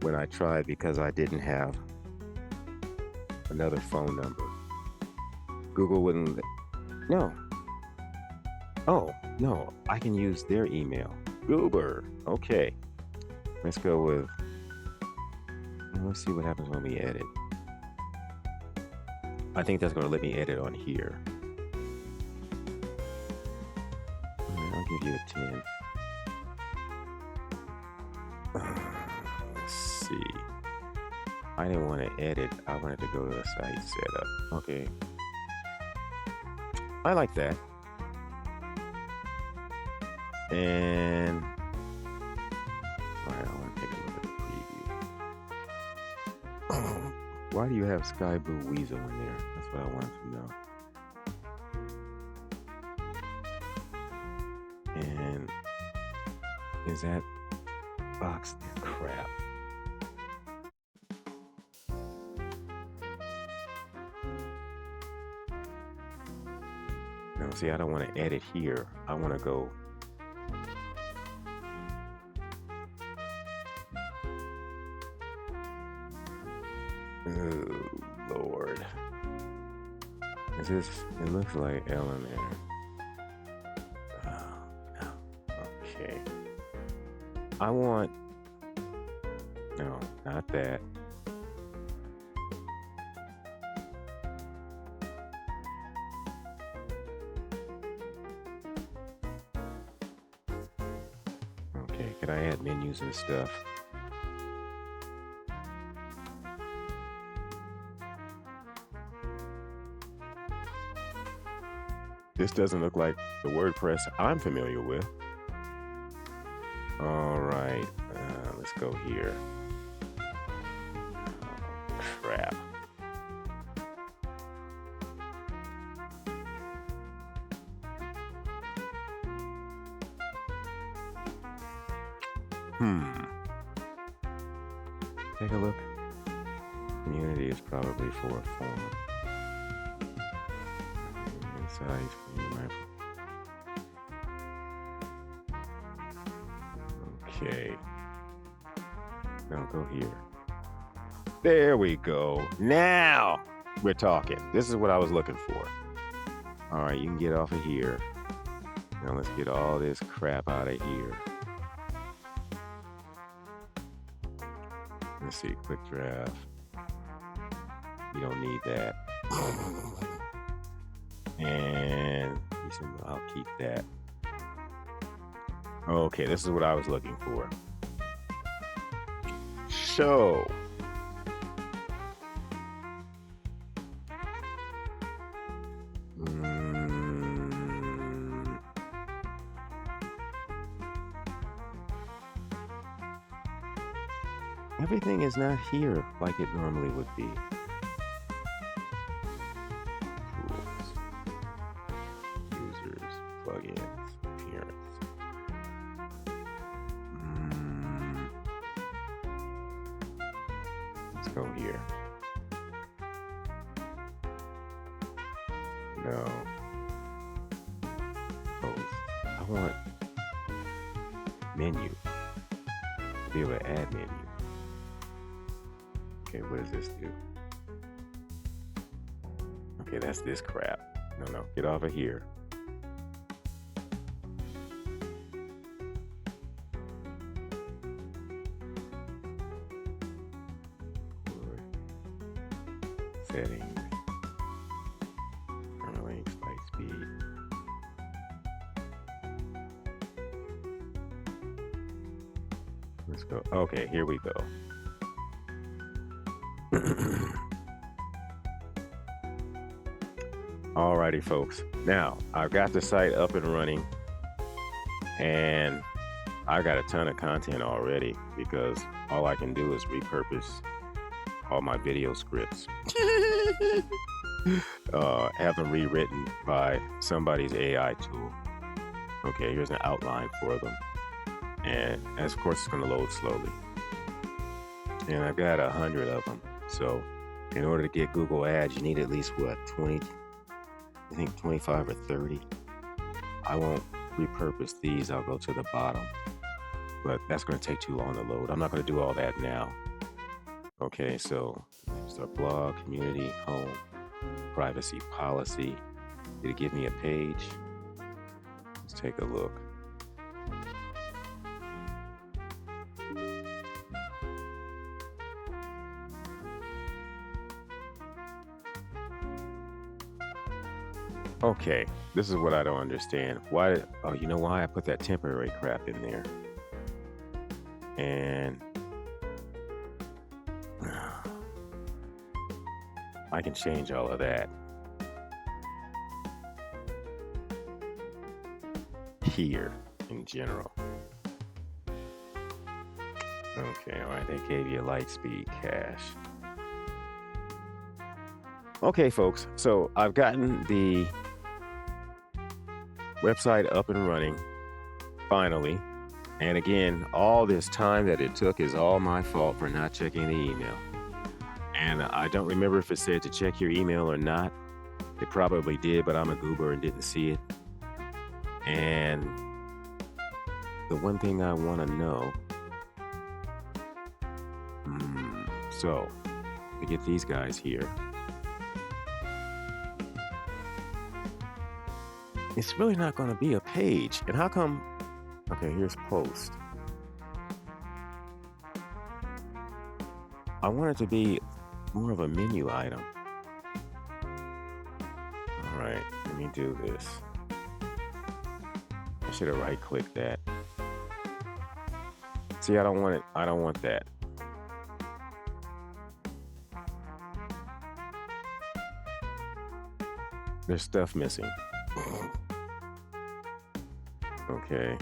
when I tried because I didn't have another phone number. Google wouldn't. No. Oh, no. I can use their email. Goober. Okay. Let's go with. Let's see what happens when we edit. I think that's going to let me edit on here. All right, I'll give you a 10. Let's see. I didn't want to edit. I wanted to go to the site setup. Okay. I like that. And all right, I want to take a look at the preview. Why do you have Sky Blue Weasel in there? That's what I wanted to know. And is that box there? Crap. No, see, I don't want to edit here. I want to go. Oh, Lord. Is this? It looks like elementary. Oh, no. Okay. I want. No, not that. Okay, could I add menus and stuff? This doesn't look like the WordPress I'm familiar with. All right, let's go here. Oh, crap. Take a look. Community is probably for a form. Size for you, okay. Now go here. There we go. Now we're talking. This is what I was looking for. All right, you can get off of here. Now let's get all this crap out of here. Let's see, quick draft. You don't need that. And I'll keep that. Okay, this is what I was looking for. So, everything is not here like it normally would be. Plugins, appearance. Let's go here. No. Post. I want menu. To be able to add menu. Okay, what does this do? Okay, that's this crap. No, get off of here. Settings, links, light speed. Let's go. Okay, here we go. Alrighty, folks. Now I've got the site up and running, and I got a ton of content already because all I can do is repurpose all my video scripts. Have them rewritten by somebody's AI tool. Okay, here's an outline for them. And of course, it's going to load slowly. And I've got 100 of them. So In order to get Google Ads, you need at least what, 20, I think 25 or 30. I won't repurpose these. I'll go to the bottom, but that's going to take too long to load. I'm not going to do all that now. Okay, so it's our blog, community, home, privacy policy. Did it give me a page? Let's take a look. Okay, this is what I don't understand. Why? Oh, you know why I put that temporary crap in there? And I can change all of that here in general. Okay, all right, they gave you Lightspeed cache. Okay, folks, so I've gotten the website up and running, finally. And again, all this time that it took is all my fault for not checking the email. And I don't remember if it said to check your email or not. It probably did, but I'm a goober and didn't see it. And the one thing I want to know, so to get these guys here, it's really not going to be a page. And how come? Okay, here's post. I want it to be more of a menu item. All right, let me do this. I should have right-clicked that. See, I don't want it. I don't want that. There's stuff missing. Okay.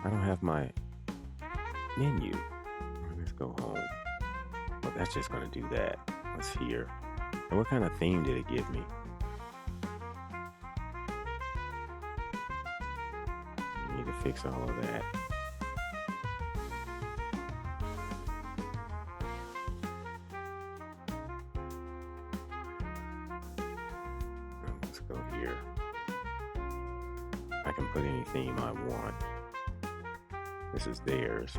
I don't have my menu. Let's go home. Well, that's just going to do that. Let's hear. And what kind of theme did it give me? I need to fix all of that. Let's go here. I can put any theme I want. This is theirs.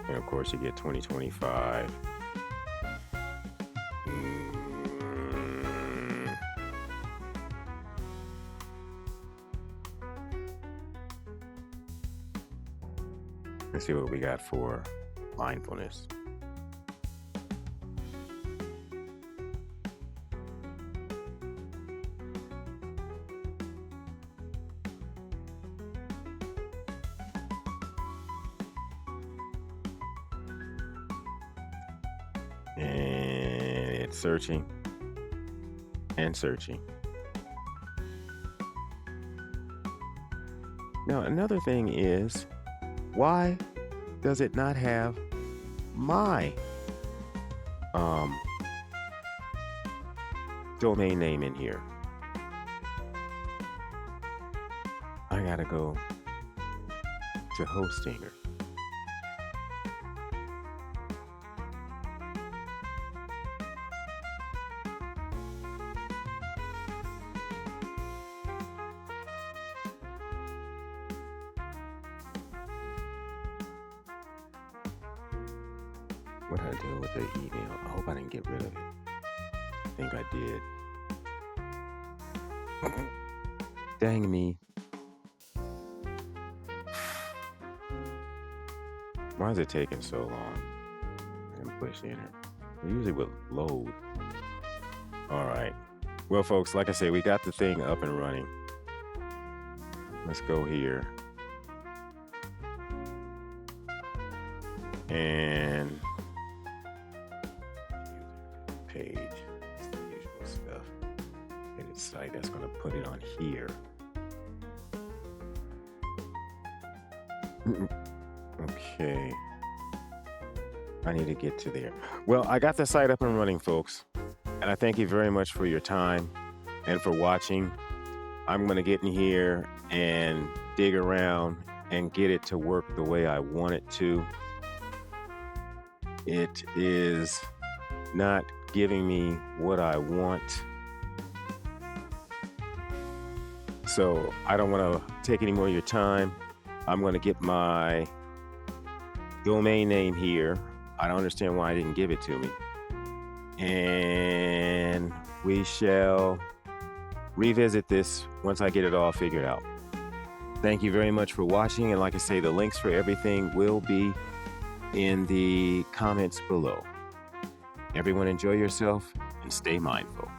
And of course you get 2025. Let's see what we got for mindfulness. And it's searching and searching. Now, another thing is, why does it not have my domain name in here? I gotta go to Hostinger. What did I do with the email? I hope I didn't get rid of it. I think I did. Dang me. Why is it taking so long? And push enter. It usually would load. All right. Well, folks, like I say, we got the thing up and running. Let's go here. And page, it's the usual stuff. Edit site, that's going to put it on here. Okay. I need to get to there. Well, I got the site up and running, folks. And I thank you very much for your time and for watching. I'm going to get in here and dig around and get it to work the way I want it to. It is not giving me what I want. So I don't want to take any more of your time. I'm going to get my domain name here. I don't understand why I didn't give it to me. And we shall revisit this once I get it all figured out. Thank you very much for watching. And like I say, the links for everything will be in the comments below. Everyone enjoy yourself and stay mindful.